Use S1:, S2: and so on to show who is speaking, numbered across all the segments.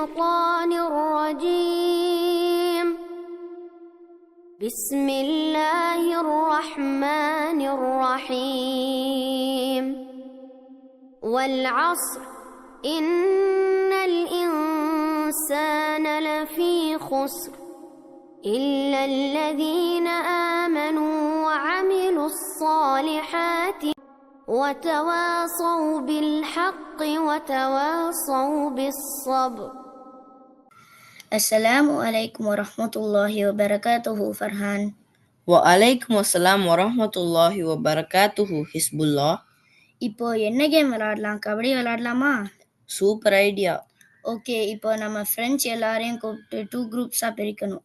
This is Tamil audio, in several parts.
S1: الشيطان الرجيم بسم الله الرحمن الرحيم والعصر إن الإنسان لفي خسر إلا الذين آمنوا وعملوا الصالحات وتواصوا بالحق وتواصوا بالصبر.
S2: Assalamu alaikum warahmatullahi wabarakatuhu Farhan.
S3: வலைக்கும் அஸ்ஸலாம் வரஹ்மத்துல்லாஹி வபரகாத்துஹு ஹிஸ்புல்லா.
S2: இப்போ என்ன கேம் விளையாடலாம்? கபடி விளையாடலாமா?
S3: Super idea.
S2: ஓகே, இப்போ நம்ம ஃப்ரெண்ட்ஸ் எல்லாரையும் கூப்பிட்டு 2 குரூப்ஸாக பிரிக்கணும்.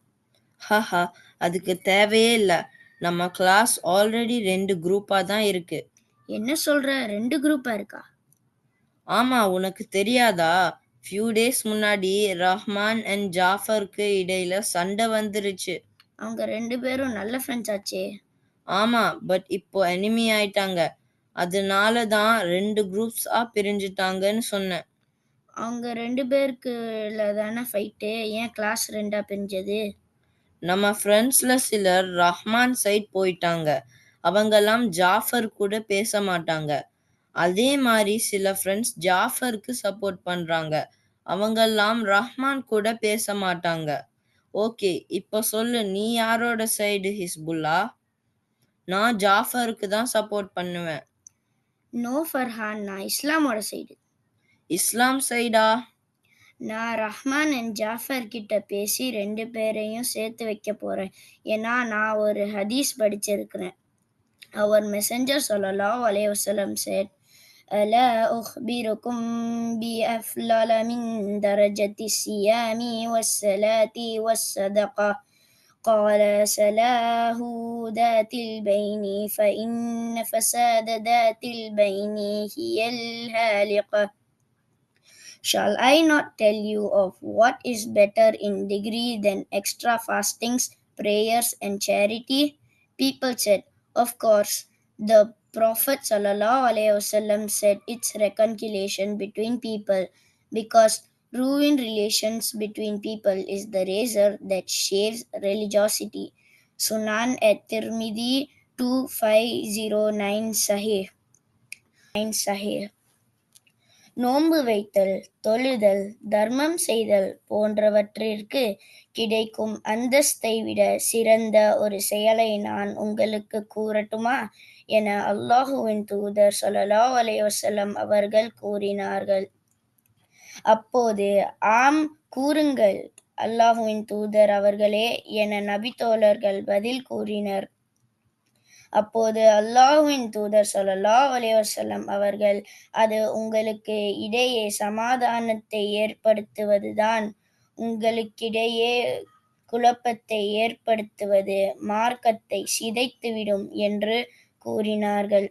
S3: ஹஹா, அதுக்கு தேவையே இல்லை. நம்ம கிளாஸ் ஆல்ரெடி 2 குரூப்பாக தான் இருக்கு.
S2: என்ன சொல்ற? 2 குரூப்பாக இருக்கா?
S3: ஆமாம், உனக்கு தெரியாதா? ஃபியூ டேஸ் முன்னாடி ரஹ்மான் அண்ட் ஜாஃபருக்கு இடையில சண்டை வந்துருச்சு.
S2: அவங்க 2 பேரும் நல்ல ஃப்ரெண்ட்ஸ் ஆச்சே.
S3: ஆமாம், பட் இப்போ எனிமி ஆயிட்டாங்க. அதனால தான் 2 குரூப்ஸாக பிரிஞ்சுட்டாங்கன்னு சொன்னேன்.
S2: அவங்க 2 பேருக்குள்ள தானே ஃபைட்டு. ஏன் கிளாஸ் 2ஆக பிரிஞ்சது?
S3: நம்ம ஃப்ரெண்ட்ஸில் சிலர் ரஹ்மான் சைட் போயிட்டாங்க. அவங்கெல்லாம் ஜாஃபர் கூட பேச மாட்டாங்க. அதே மாதிரி சில ஃப்ரெண்ட்ஸ் ஜாஃபருக்கு சப்போர்ட் பண்ணுறாங்க. அவங்கெல்லாம் ரஹ்மான் கூட பேச மாட்டாங்க. ஓகே, இப்போ சொல்லு, நீ யாரோட சைடு ஹிஸ்புல்லா? நான் ஜாஃபருக்கு தான் சப்போர்ட் பண்ணுவேன்.
S2: நோ ஃபர்ஹான், நான் இஸ்லாமோட சைடு.
S3: இஸ்லாம் சைடா?
S2: நான் ரஹ்மான் அண்ட் ஜாஃபர் கிட்ட பேசி 2 பேரையும் சேர்த்து வைக்க போகிறேன். ஏன்னா நான் ஒரு ஹதீஸ் படிச்சிருக்கிறேன். Our messenger sallallahu alayhi wasallam said, ألا أخبركم بأفضل من درجة الصيام والصلاة والصدقة قال صلاح ذات البين فإن فساد ذات البين هي الهالقة. Shall I not tell you of what is better in degree than extra fastings, prayers and charity? People said, of course. The Prophet ﷺ said it's reconciliation between people, because ruined relations between people is the razor that shaves religiosity. Sunan at-Tirmidhi 2509 Sahih. நோன்பு வைத்தல், தொழுதல், தர்மம் செய்தல் போன்றவற்றிற்கு கிடைக்கும் அந்தஸ்தை விட சிறந்த ஒரு செயலை நான் உங்களுக்கு கூறட்டுமா என அல்லாஹுவின் தூதர் ஸல்லல்லாஹு அலைஹி வஸல்லம் அவர்கள் கூறினார்கள். அப்போது ஆம், கூறுங்கள் அல்லாஹுவின் தூதர் அவர்களே என நபித்தோழர்கள் பதில் கூறினர். அப்போது அல்லாஹ்வின் தூதர் ஸல்லல்லாஹு அலைஹி வஸல்லம் அவர்கள், அது உங்களுக்கு இடையே சமாதானத்தை ஏற்படுத்துவதுதான். உங்களுக்கிடையே குழப்பத்தை ஏற்படுத்துவது மார்க்கத்தை சிதைத்துவிடும் என்று கூறினார்கள்.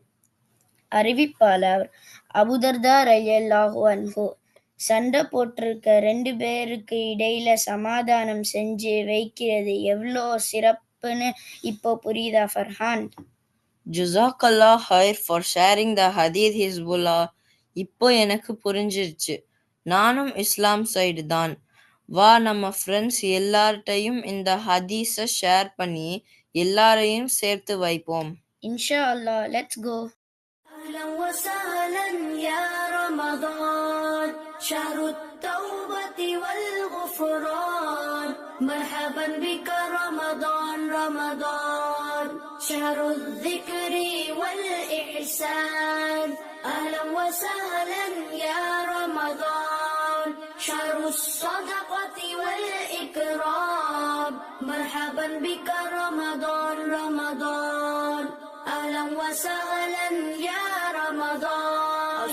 S2: அறிவிப்பாளர் அபூதர்தா ரலியல்லாஹு அன்ஹு. சண்டை போட்டிருக்க 2 பேருக்கு இடையில சமாதானம் செஞ்சு வைக்கிறது எவ்வளோ சிறப்புன்னு இப்போ புரியுதா ஃபர்ஹான்?
S3: ஜுஸாக்கல்லா ஹைர் ஃபார் ஷேரிங் த ஹதீத் ஹிஸ்புல்லா. இப்போ எனக்கு புரிஞ்சிருச்சு. நானும் இஸ்லாம் சைடு தான். வா, நம்ம ஃப்ரெண்ட்ஸ் எல்லார்ட்டையும் இந்த ஹதீஸை ஷேர் பண்ணி எல்லாரையும் சேர்த்து வைப்போம்.
S2: இன்ஷா அல்லாஹ், லெட்ஸ் கோ.
S1: أهلا وسهلا يا رمضان شهر التوبة والغفران مرحبا بك رمضان رمضان شهر الذكر والإحسان أهلا وسهلا يا رمضان شهر الصدقة والإكرام مرحبا بك رمضان رمضان أهلا وسهلا يا رمضان